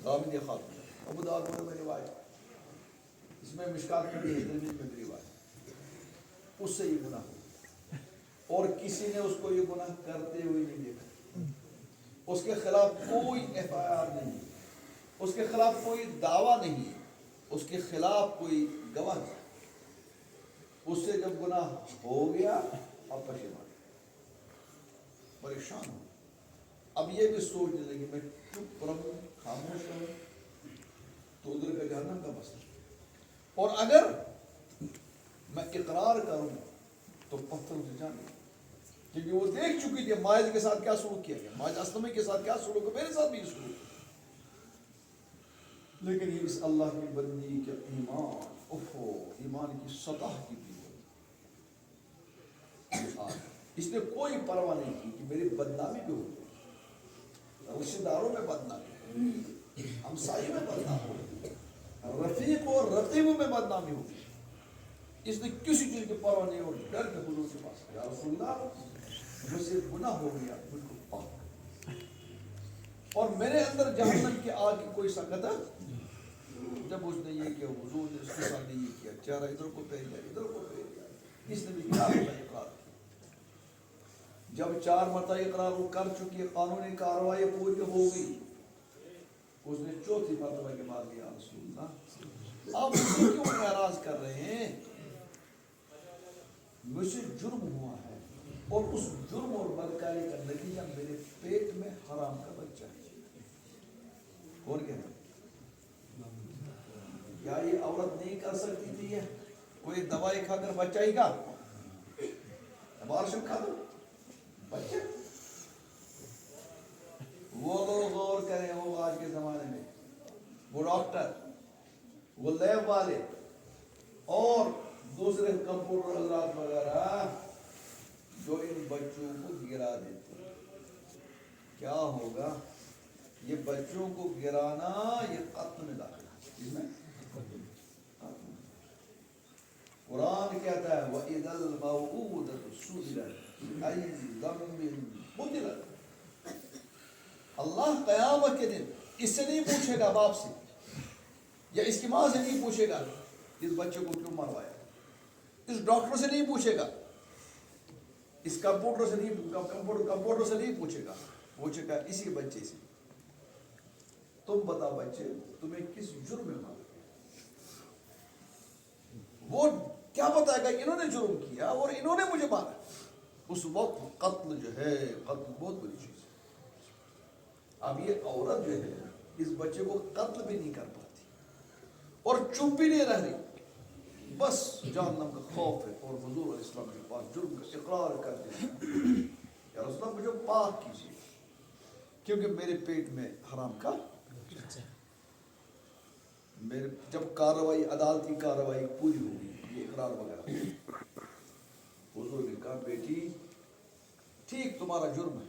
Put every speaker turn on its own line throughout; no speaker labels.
غامدی خاتون ابو داؤد میں روایت، اس میں مشکات میں ترمذی میں بھی روایت، اس سے یہ گناہ ہو اور کسی نے اس کو یہ گناہ کرتے ہوئے نہیں دیکھا، اس کے خلاف کوئی ایف آئی آر نہیں، اس کے خلاف کوئی دعویٰ نہیں، اس کے خلاف کوئی گواہ نہیں، اس سے جب گناہ ہو گیا اب پشیمان پریشان ہو، اب یہ بھی سوچنے لگی میں چپ رہوں خاموش رہوں تو ادھر کا جہنم کا مسئلہ، اور اگر میں اقرار کروں تو پتھر سے جانے، کیونکہ وہ دیکھ چکی تھی ماعز کے ساتھ کیا سلوک کیا گیا، ماعز اسلمی کے ساتھ کیا سلوک ہے، میرے ساتھ بھی سلوک، لیکن یہ اس اللہ کی بندی کے ایمان کی سطح کی بھی اس نے کوئی پرواہ نہیں کی کہ میری بدنامی بھی ہو، رشتہ داروں میں بدنامی ہو، ہمسائی میں بدنامی ہو، رفیق اور رقیب میں بدنامی ہو، اس نے کسی چیز کی پرواہ نہیں، اور ڈر کے حضور کے پاس یا رسول اللہ مجھ سے گناہ ہو گیا مجھ کو پاک، اور میرے اندر جہنم کی آگ کی کوئی سکت ہے۔ جب اس نے یہ کیا حضور نے اس کے ساتھ یہ کیا، چہرہ ادھر کو پھیر دیا ادھر کو پھیر دیا، اس نے بھی کیا اقرار، جب 4 مرتبہ اقرار وہ کر چکی ہے، قانونی کارروائی پوری ہو گئی، اس نے 4تھی مرتبہ کے بعد یا رسول اللہ آپ مجھ سے کیوں اعراض کر رہے ہیں، مجھ سے جرم ہوا ہے اور اس جرم اور بدکاری کا نتیجہ میرے پیٹ میں حرام کا بچہ ہے۔ کون کہہ رہا ہے؟ کیا یہ عورت نہیں کر سکتی تھی، یہ کوئی دوائی کھا کر بچہ ہی کا ابارشن کھا دو بچہ؟ وہ لوگ غور کریں، وہ آج کے زمانے میں وہ ڈاکٹر، وہ لیب والے اور دوسرے کمپیوٹر حضرات وغیرہ جو ان بچوں کو گرا دیتے، کیا ہوگا؟ یہ بچوں کو گرانا یہ قتل میں داخل ہے، اس میں قرآن کہتا ہے وَإِذَا الْمَوْءُودَةُ سُئِلَتْ أَيِّ ذَنبٍ قُتِلَتْ، اللہ قیامت کے دن اس سے نہیں پوچھے گا باپ سے یا اس کی ماں سے نہیں پوچھے گا اس بچے کو کیوں مروایا، اس ڈاکٹر سے نہیں پوچھے گا، اس کمپیوٹر سے نہیں پوچھے گا، پوچھے گا اسی بچے سے، تم بتا بچے تمہیں کس جرم میں مارا، وہ کیا بتائے گا انہوں نے جرم کیا اور انہوں نے مجھے مارا، اس وقت قتل جو ہے قتل بہت بڑی چیز ہے۔ اب یہ عورت جو ہے اس بچے کو قتل بھی نہیں کر پاتی اور چپ بھی نہیں رہ رہی، بس جہنم کا خوف ہے، اور حضور علیہ السلام کے پاس جرم کا اقرار کر دیا، یا رسول اللہ مجھے پاک کیجیے کیونکہ میرے پیٹ میں حرام کا، میرے جب کارروائی عدالتی کارروائی پوری ہوگی یہ اقرار وغیرہ، حضور نے کہا بیٹی ٹھیک تمہارا جرم ہے،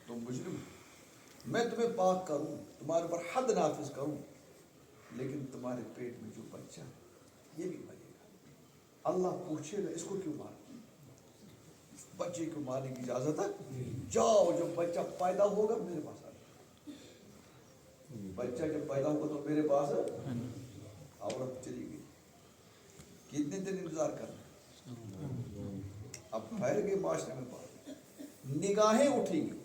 تم مجرم ہو، میں تمہیں پاک کروں، تمہارے پر حد نافذ کروں، لیکن تمہارے پیٹ میں جو بچہ یہ بھی مرے گا، اللہ پوچھے گا اس کو کیوں مارا، بچے کو مارنے کی اجازت ہے؟ جاؤ جب بچہ پیدا ہوگا میرے پاس آ جاؤ، بچہ جب پیدا ہوگا تو میرے پاس ہے، عورت چلی گئی، کتنے دن انتظار کرنا، اب پھیل گئے معاشرے میں بات، نگاہیں اٹھیں گی،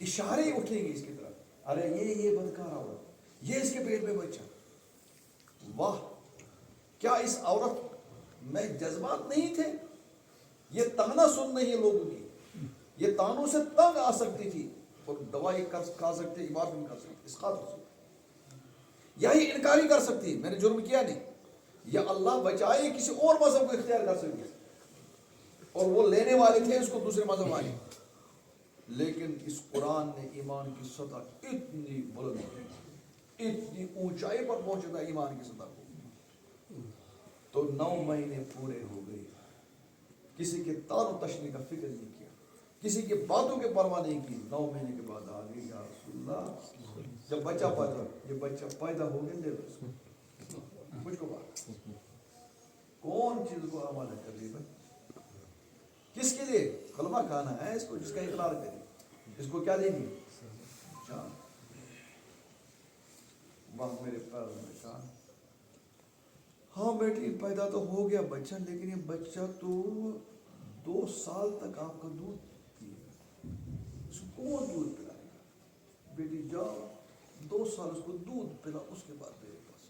اشارے اٹھیں گے اس کی طرف، ارے یہ بدکار عورت، یہ اس کے پیٹ میں بچہ، واہ کیا اس عورت میں جذبات نہیں تھے، یہ تانا سن نہیں ہے لوگوں کی، یہ تانوں سے تنگ آ سکتی تھی اور دوائی کھا سکتے، عبادت نہیں کر سکتے، اس قاتل سے یا یہ انکاری کر سکتی میں نے جرم کیا نہیں، یا اللہ بچائے کسی اور مذہب کو اختیار کر سکتی اور وہ لینے والے تھے اس کو دوسرے مذہب والے، لیکن اس قرآن نے ایمان کی سطح اتنی بلند، اتنی اونچائی پر پہنچا ایمان کی سطح کو، تو 9 مہینے پورے ہو گئے، کسی کے تار و تشنے کا فکر نہیں کیا، کسی کی باتوں کے پرواہ نہیں کی، 9 مہینے کے بعد آ گئی یا رسول اللہ جب بچہ پیدا، یہ بچہ پیدا ہو گیا لے لو مجھ کو بات کون چیز کو حوالہ کر دی بھائی، کس کے لیے کلمہ کھانا ہے اس کو، جس کا اقرار کرے اس کو کیا دیں گے جان، وہاں میرے پیروں میں کہا ہاں بیٹی پیدا تو ہو گیا بچہ، لیکن یہ بچہ تو 2 سال تک آپ کا دودھ پیے گا، اس کو کون دودھ پلائے گا؟ بیٹی جاؤ 2 سال اس کو دودھ پلا، اس کے بعد میرے پاس۔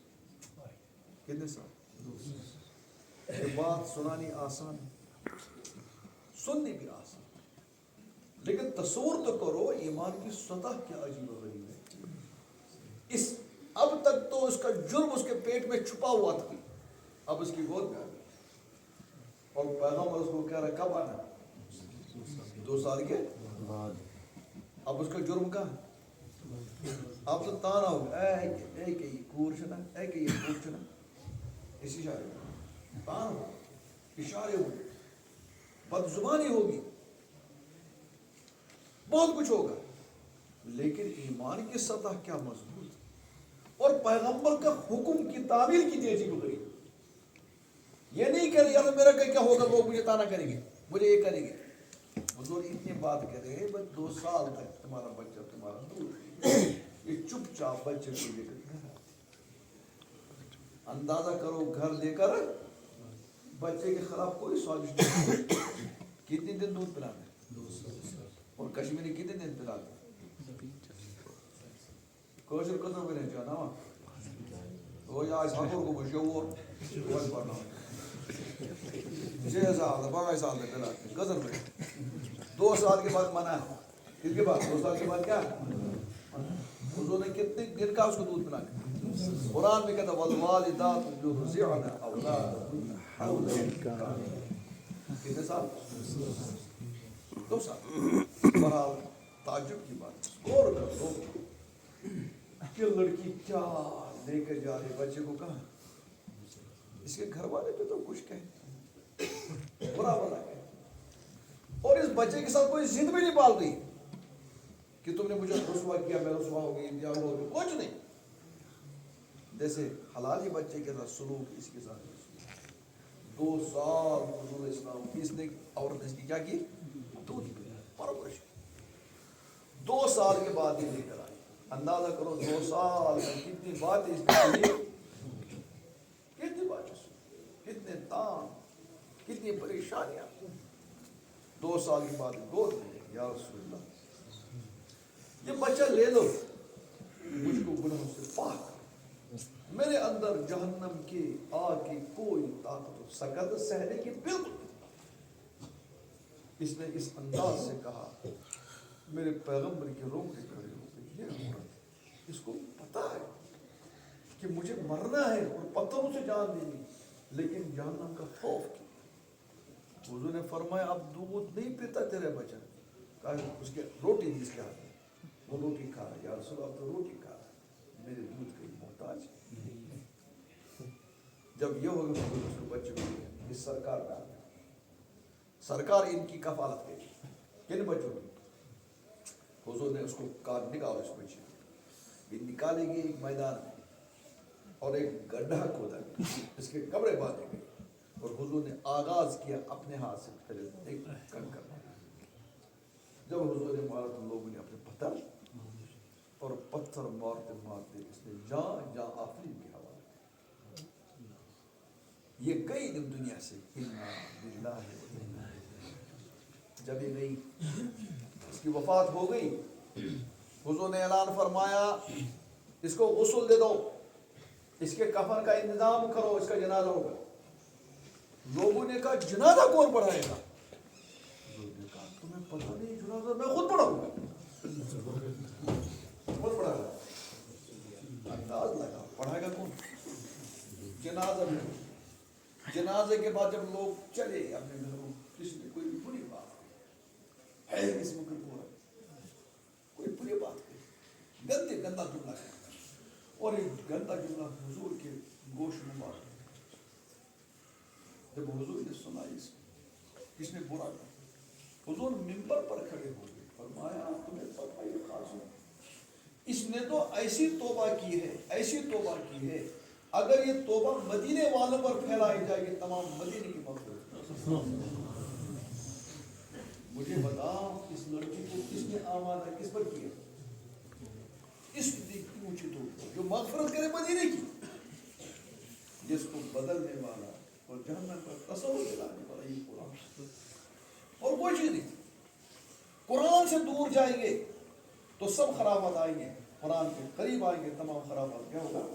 کتنے سال؟ 2 سال۔ یہ بات سنانی آسان ہے، سننی بھی آسان، لیکن تصور تو کرو ایمان کی سطح کیا عجیب و غریب ہے۔ اس اب تک تو اس کا جرم اس کے پیٹ میں چھپا ہوا تھا، اب اس کی گود میں آ گئی، اور پیغمبر اس کو کہہ رہا کب آنا؟ 2 سال کے بعد۔ اب اس کا جرم کہاں؟ اب تو تانا ہوگا اے کہ یہ کور چھنا، اے کہ یہ کور چھنا، اسی اشارے تان ہوگا، اشارے ہوگی، بد زبانی ہوگی، بہت کچھ ہوگا، لیکن ایمان کی سطح کیا مضبوط، اور پیغمبر کا حکم کی تعمیل کی تیزی ہو گئی۔ یہ نہیں کہہ رہے یار میرا کیا ہوگا، لوگ مجھے تانا کریں گے، مجھے یہ کریں گے۔ حضور اتنی بات کہہ رہے ہیں بس 2 سال تک تمہارا بچہ تمہارا دودھ، یہ چپ چاپ بچے کو لے کر گھر آتے۔ اندازہ کرو گھر لے کر بچے کے خلاف کوئی سازش نہیں، کتنے دن دودھ پلانا ہے؟ 2 سال۔ اور کشمیری کتنے دن پلاتے ہیں؟ کوشر قدر میں نہیں چاہنا ہوا وہ یا اس حقور کو مشہور بس پڑھنا ہوا 6 سال 5 سال تک پلاتے ہیں قدر میں، 2 سال کے بعد منع ہے۔ کس کے بعد؟ 2 سال کے بعد کیا؟ حضور نے کتنے دن کا اس کو دودھ پلانا؟ قرآن میں کہتا والوالدات یرضعن اولادهن حولین کاملین، کتنے سال؟ 2 سال۔ بہرحال تعجب کی بات، غور کرو کہ لڑکی کیا لے کر جا رہے بچے کو کہاں؟ اس کے گھر والے پہ تو کچھ کہے، برا بلا کہے، اور اس بچے کے ساتھ کوئی ضد بھی نہیں پال رہی کہ تم نے مجھے رسوا کیا، میں رسوا ہو گئی یا ہو گئی، کچھ نہیں۔ جیسے حلالی بچے کے ساتھ سلوک اس کے ساتھ 2 سال حضور اسلام کی اس نے عورت اس کی کیا کی؟ دودھ پلایا، پرورش۔ 2 سال کے بعد یہ لے کر آئی، اندازہ کرو 2 سال میں کتنی باتیں اس نے کتنی باتیں سنی، کتنے تان، کتنی پریشانیاں۔ 2 سال کے بعد گود میں یا رسول اللہ یہ بچہ لے لو، مجھ کو گناہوں سے پاک، میرے اندر جہنم کی آگ کی کوئی طاقت و سکت سہنے کی بالکل نہیں۔ اس نے اس انداز سے کہا، میرے پیغمبر کے رونگٹے کھڑے ہو گئے۔ یہ عورت، اس کو پتا ہے کہ مجھے مرنا ہے اور پتھروں سے جان دینی، لیکن جہنم کا خوف کیا۔ حضور نے فرمایا اب دودھ نہیں پیتا تیرے بچہ، کہا اس کے روٹی دی اس کے ہاتھ میں، وہ روٹی کھا رہا، یا رسول اللہ تو روٹی کھا رہا، میرے دودھ کا محتاج نہیں۔ جب یہ ہوگا اس کو بچے کو اس سرکار میں آ گیا، سرکار ان کی کفالت کرے گی، کن بچوں کی؟ حضور نے اس کو کہا نکالو اس بچے کو، یہ نکالے گی ایک میدان میں اور ایک گڈھا کھودا گیا، اس کے کپڑے باندھے گئے، اور حضور نے آغاز کیا اپنے ہاتھ سے پہلے ایک کنکر مارا۔ جب حضور نے مارا تو لوگوں نے اپنے پتھر اور پتھر مارتے مارتے اس نے جان جان آفرین کے حوالے کیا۔ یہ کئی دن دنیا سے جب یہ گئی اس کی وفات ہو گئی، حضور نے اعلان فرمایا اس کو غسل دے دو، اس کے کفن کا انتظام کرو، اس کا جنازہ ہوگا۔ لوگوں نے کہا جنازہ کون پڑھائے گا؟ حضور نے کہا تمہیں پتہ نہیں جنازہ میں خود پڑھاؤں گا، خود پڑھا گا۔ انداز لگا پڑھائے گا کون؟ جنازہ میں، جنازے کے بعد جب لوگ چلے اپنے گھروں، کسی نے کوئی بری بات ہے اس میں کوئی بری بات ہے، گندے گندا جملہ ہے، اور ایک گندا جملہ حضور کے گوش مبارک۔ جب حضور نے سنا اس نے برا کہا، حضور منبر پر کھڑے ہو گئے، فرمایا تمہیں پتہ ہے یہ خاص ہے، اس نے تو ایسی توبہ کی ہے، ایسی توبہ کی ہے، اگر یہ توبہ مدینے والوں پر پھیلائی جائے گی تمام مدینے کی مغفرت۔ مجھے بتاؤ اس لڑکی کو کس نے آمادہ کس پر کیا؟ اس صدیق کی اونچی تو جو مغفرت کرے مدینے کی، جس کو بدلنے والا اور جہنم کا تصور دلانے والا یہ قرآن، اور کوئی چیز نہیں۔ قرآن سے دور جائیں گے تو سب خرابات آئیں گے، قرآن کے قریب آئیں گے تمام خرابات کیا ہوگا؟